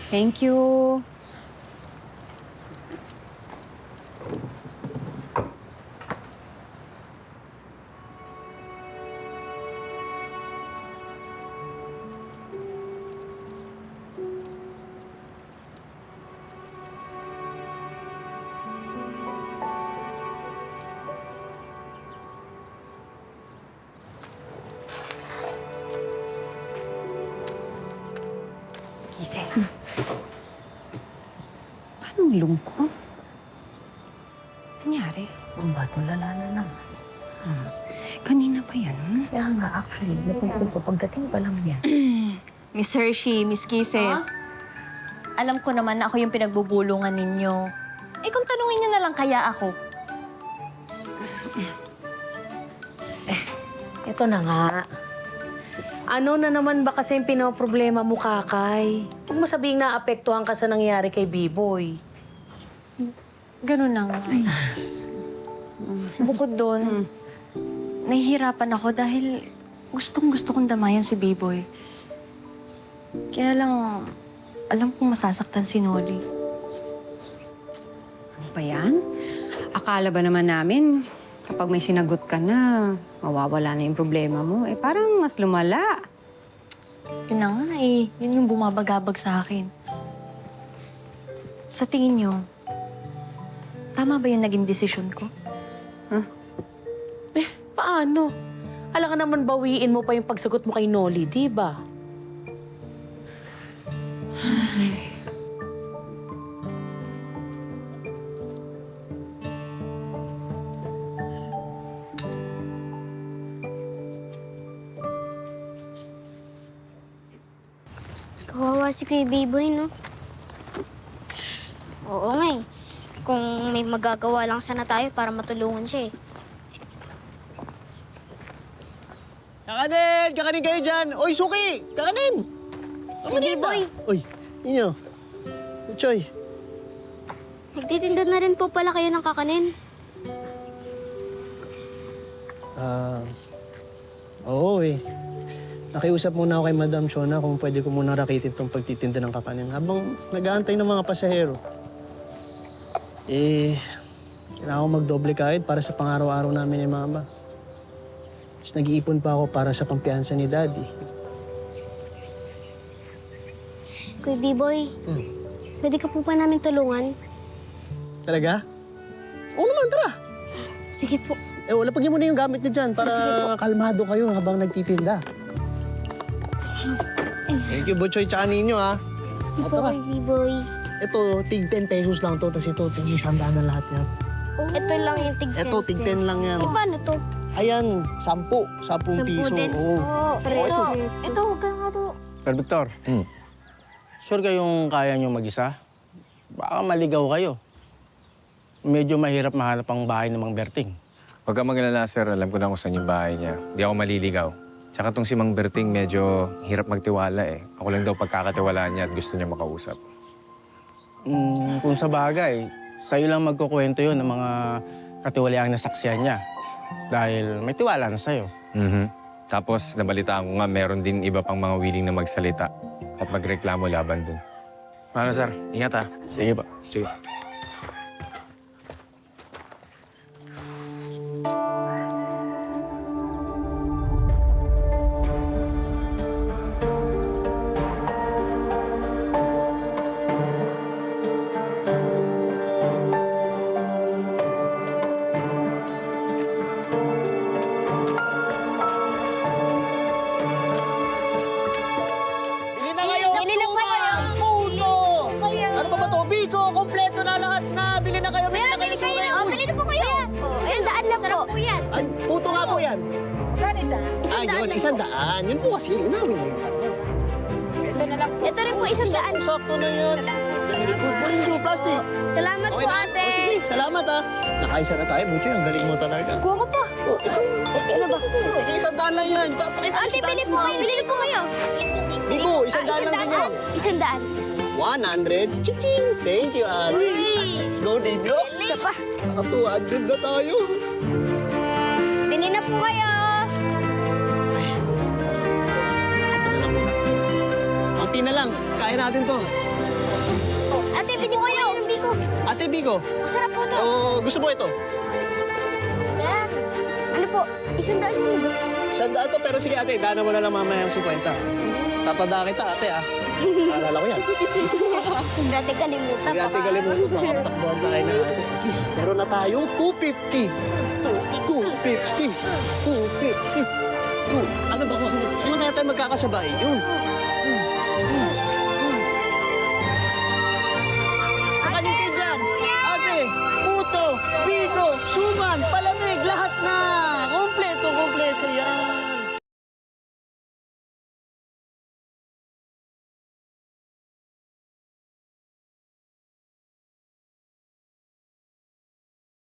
Thank you. Kisses. Parang lungkot. Anyari? Ang batong lala na naman. Kanina pa yan, Kaya nga, actually, napansin ko, pagdating pa lang yan. Miss Hershey, Miss Kisses. Alam ko naman na ako yung pinagbubulungan ninyo. Eh kung tanungin niyo na lang kaya ako. Ito na nga. Ano na naman ba kasi yung pinoproblema mo, Kakay? Huwag mo sabihing naapektuhan ka sa nangyari kay B-Boy. Ganun na nga. Bukod doon, nahihirapan ako dahil gustong-gusto kong damayan si B-Boy. Kaya lang, alam kong masasaktan si Noli. Ano ba yan? Akala ba naman namin, kapag may sinagot ka na, mawawala na yung problema mo. Eh, parang mas lumala. Yun na nga eh. Yun yung bumabagabag sa akin. Sa tingin niyo, tama ba yung naging desisyon ko? Paano? Alam ka naman bawiin mo pa yung pagsagot mo kay Noli, di ba? Kawawa si Kuya B-Boy, no? Oo nga eh. Kung may magagawa lang sana tayo para matulungan siya eh. Kakanin! Kakanin kayo dyan! Oy, Suki! Kakanin! Kuya B-Boy, Uy, inyo. Choy. nagtitinda na rin po pala kayo ng kakanin. Oo eh. Nakiusap muna ako kay Madam Shona kung pwede ko muna rakitin tong pagtitinda ng kakanin habang nag-aantay ng mga pasahero. Eh, kailangan ko magdoble kahit para sa pang-araw-araw namin ni Mama. Tapos nag-iipon pa ako para sa pampiyansa ni Daddy. Kuya B-Boy, pwede ka po pa namin tulungan? Talaga? Oo naman, tara! Sige po. Eh, ulapag niyo muna yung gamit niyo dyan para kalmado kayo habang nagtitinda. Thank you, Butchoy, tsaka ninyo, ha? Sige Ah, po, tara. Kuya B-Boy. Ito, tig 10 pesos lang to, tapos ito, tig 100 na lahat yan. Ito lang yung tig 10. Ito, tig 10 lang yan. Eh, paano to? Ayan, 10. 10 piso. din. Oo. Ito, huwag ka nga to. Sir Victor, sure kayong kaya nyo mag-isa? Baka maligaw kayo. Medyo mahirap mahanap ang bahay ng Mang Berting. Huwag kang mag-alala, sir. Alam ko na kung saan yung bahay niya. Di ako maliligaw. Tsaka tong si Mang Berting medyo hirap magtiwala eh. Ako lang daw pagkakatiwalaan niya at gusto niya makausap. Kung sa bagay, sa'yo lang magkukwento yun ng mga katiwalaang nasaksiyan niya. Dahil may tiwala na sa'yo. Tapos, nabalitaan ko nga meron din iba pang mga willing na magsalita at magreklamo laban dun. Paano, sir? Ingat, ha? Sige pa. Sige. Bili na kayo! Bili na Suka! kayo! Puto! Kayo. Ano pa ba to? Biko! Kompleto na lahat na! Bili na kayo! Bili na kayo! Suka! Bili na po kayo. Isang daan lang po. Yan. Ay, puto nga po yan. Isang daan Ayun, lang isang po. daan. Yun po kasi, linawin niyo. Ito rin po, isang daan. Sakto na yun. Very good. Thank you, plastic. Salamat po, na? ate. O, sige, salamat ha. Nakaisa na tayo. Buti, ang galing mo talaga. Kuha ko pa. Oh, ito. Ano ba? Ito, isang daan lang yan. Papakita Ate, bili po kayo. Bili po kayo. Biko, isang daan lang din yun. Isang daan. 100. Chiching. Thank you, ate. Let's go, Dino. Isa pa. Naka 200 na tayo. Bili na po kayo. Ito na lang muna. Konti na lang. Kain natin to. Ate, pili ko kayo ng biko. Ate Bigo, Masarap po to. gusto mo ito? Dad, ano po? 100 yun. 100 to, pero sige ate, daanan mo na lang mamaya yung 50. Tatanda kita ate Naalala ko yan. Dati kalimutan. Dati kalimutan, makatakbuhan tayo na ate. Meron na tayong 250. 250. 250. Ano ba kung kailan kaya tayo magkakasabay? Yun. Pakalipin dyan! Ate, puto, bigo, suman, palamig, lahat